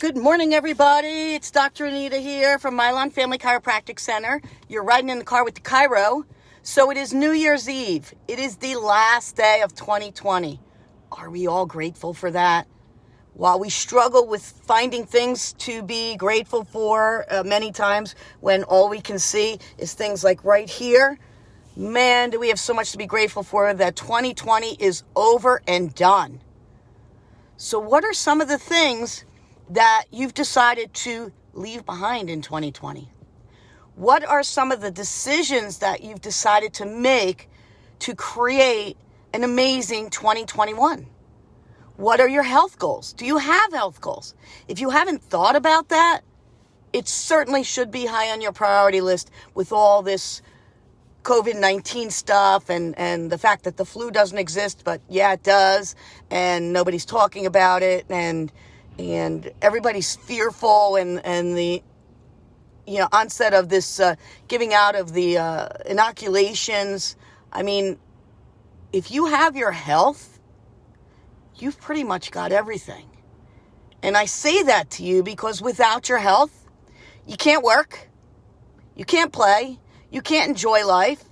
Good morning, everybody. It's Dr. Anita here from Mylon Family Chiropractic Center. You're riding in the car with the Chiro. So it is New Year's Eve. It is the last day of 2020. Are we all grateful for that? While we struggle with finding things to be grateful for many times when all we can see is things like right here, man, do we have so much to be grateful for that 2020 is over and done. So what are some of the things that you've decided to leave behind in 2020? What are some of the decisions that you've decided to make to create an amazing 2021? What are your health goals? Do you have health goals? If you haven't thought about that, it certainly should be high on your priority list with all this COVID-19 stuff and the fact that the flu doesn't exist, but yeah, it does, and nobody's talking about it, and everybody's fearful, and the onset of this giving out of the inoculations. I mean, if you have your health, you've pretty much got everything. And I say that to you because without your health, you can't work, you can't play, you can't enjoy life.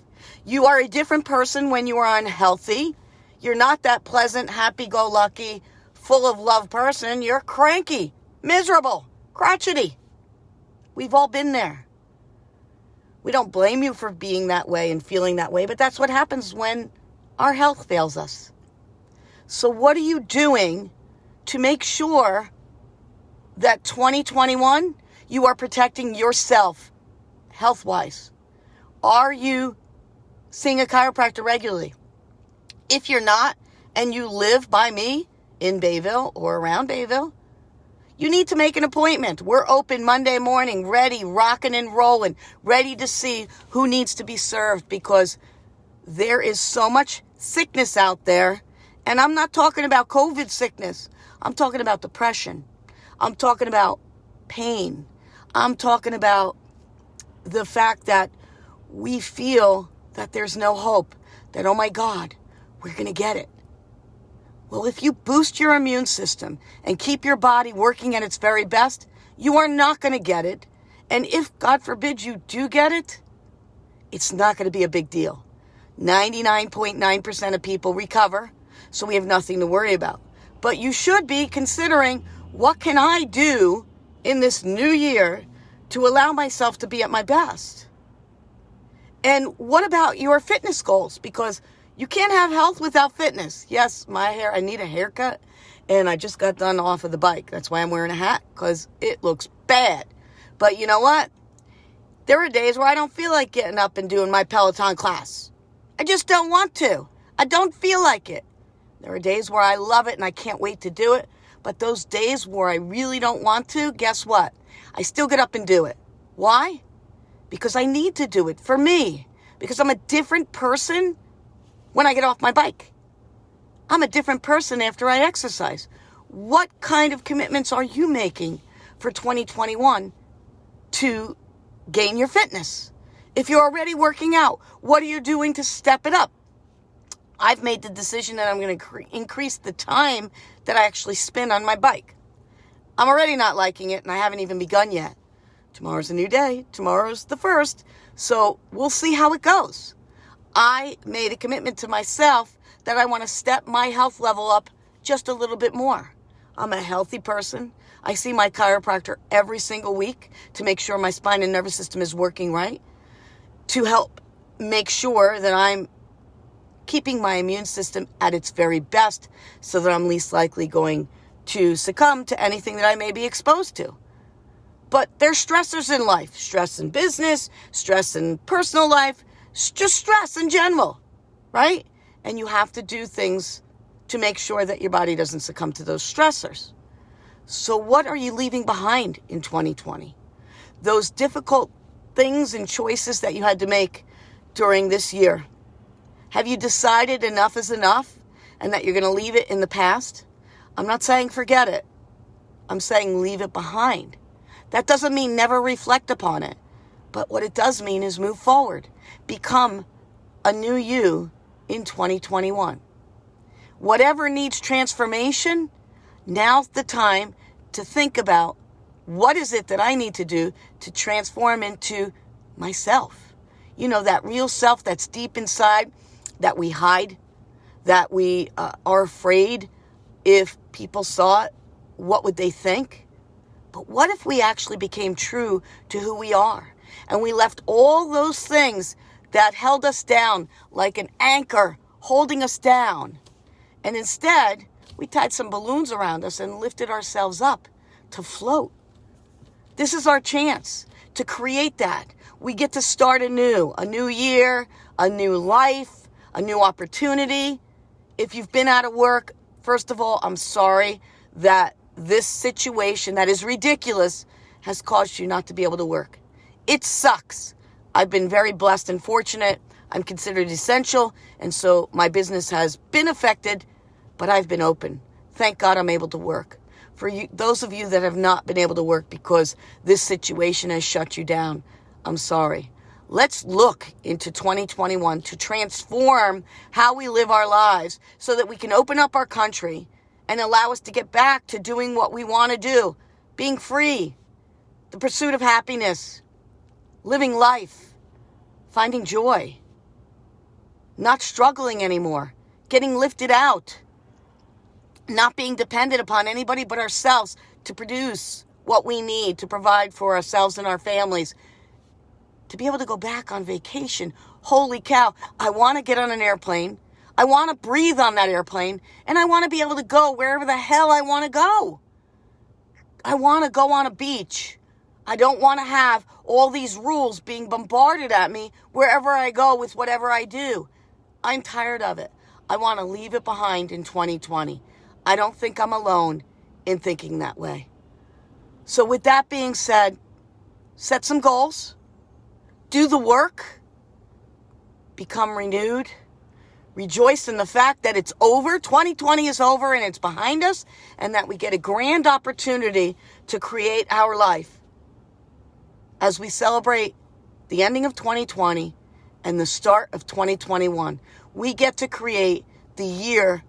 You are a different person when you are unhealthy. You're not that pleasant, happy-go-lucky, full of love person. You're cranky, miserable, crotchety. We've all been there. We don't blame you for being that way and feeling that way, but that's what happens when our health fails us. So what are you doing to make sure that 2021, you are protecting yourself health-wise? Are you seeing a chiropractor regularly? If you're not, and you live by me in Bayville or around Bayville, you need to make an appointment. We're open Monday morning, ready, rocking and rolling, ready to see who needs to be served, because there is so much sickness out there. And I'm not talking about COVID sickness. I'm talking about depression. I'm talking about pain. I'm talking about the fact that we feel that there's no hope, that, oh my God, we're going to get it. Well, if you boost your immune system and keep your body working at its very best, you are not going to get it. And if, God forbid, you do get it, it's not going to be a big deal. 99.9% of people recover, so we have nothing to worry about. But you should be considering, what can I do in this new year to allow myself to be at my best? And what about your fitness goals? Because you can't have health without fitness. Yes, my hair, I need a haircut, and I just got done off of the bike. That's why I'm wearing a hat, because it looks bad. But you know what? There are days where I don't feel like getting up and doing my Peloton class. I just don't want to. I don't feel like it. There are days where I love it and I can't wait to do it. But those days where I really don't want to, guess what? I still get up and do it. Why? Because I need to do it for me. Because I'm a different person when I get off my bike. I'm a different person after I exercise. What kind of commitments are you making for 2021 to gain your fitness? If you're already working out, what are you doing to step it up? I've made the decision that I'm going to increase the time that I actually spend on my bike. I'm already not liking it, and I haven't even begun yet. Tomorrow's a new day. Tomorrow's the 1st. So we'll see how it goes. I made a commitment to myself that I want to step my health level up just a little bit more. I'm a healthy person. I see my chiropractor every single week to make sure my spine and nervous system is working right, to help make sure that I'm keeping my immune system at its very best so that I'm least likely going to succumb to anything that I may be exposed to. But there's stressors in life, stress in business, stress in personal life, just stress in general, right? And you have to do things to make sure that your body doesn't succumb to those stressors. So what are you leaving behind in 2020? Those difficult things and choices that you had to make during this year. Have you decided enough is enough and that you're going to leave it in the past? I'm not saying forget it. I'm saying leave it behind. That doesn't mean never reflect upon it. But what it does mean is move forward. Become a new you in 2021. Whatever needs transformation, now's the time to think about What is it that I need to do to transform into myself? You know, that real self that's deep inside, that we hide, that we are afraid if people saw it, what would they think? But what if we actually became true to who we are and we left all those things that held us down like an anchor holding us down, and instead we tied some balloons around us and lifted ourselves up to float? This is our chance to create that. We get to start anew, a new year, a new life, a new opportunity. If you've been out of work, first of all, I'm sorry that this situation that is ridiculous has caused you not to be able to work. It sucks. I've been very blessed and fortunate. I'm considered essential, and so my business has been affected, but I've been open. Thank God I'm able to work. For you, those of you that have not been able to work because this situation has shut you down, I'm sorry. Let's look into 2021 to transform how we live our lives so that we can open up our country and allow us to get back to doing what we want to do, being free, the pursuit of happiness, living life, finding joy, not struggling anymore, getting lifted out, not being dependent upon anybody but ourselves to produce what we need to provide for ourselves and our families, to be able to go back on vacation. Holy cow, I want to get on an airplane. I want to breathe on that airplane, and I want to be able to go wherever the hell I want to go. I want to go on a beach. I don't want to have all these rules being bombarded at me wherever I go with whatever I do. I'm tired of it. I want to leave it behind in 2020. I don't think I'm alone in thinking that way. So with that being said, set some goals, do the work, become renewed, rejoice in the fact that it's over. 2020 is over and it's behind us, and that we get a grand opportunity to create our life as we celebrate the ending of 2020 and the start of 2021. We get to create the year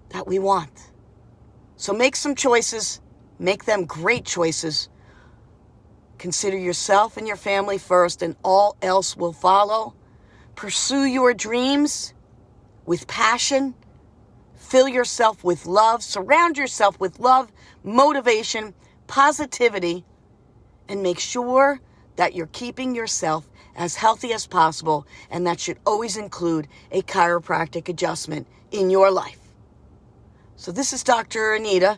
that we want. So make some choices, make them great choices. Consider yourself and your family first, and all else will follow. Pursue your dreams with passion. Fill yourself with love. Surround yourself with love, motivation, positivity, and make sure that you're keeping yourself as healthy as possible, and that should always include a chiropractic adjustment in your life. So this is Dr. Anita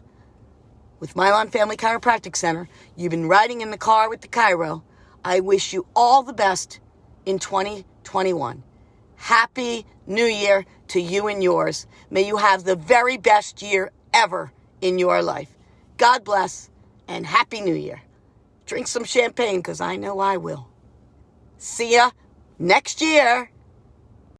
with Mylon Family Chiropractic Center. You've been riding in the car with the Chiro. I wish you all the best in 2021. Happy New Year to you and yours. May you have the very best year ever in your life. God bless and Happy New Year. Drink some champagne because I know I will. See ya next year.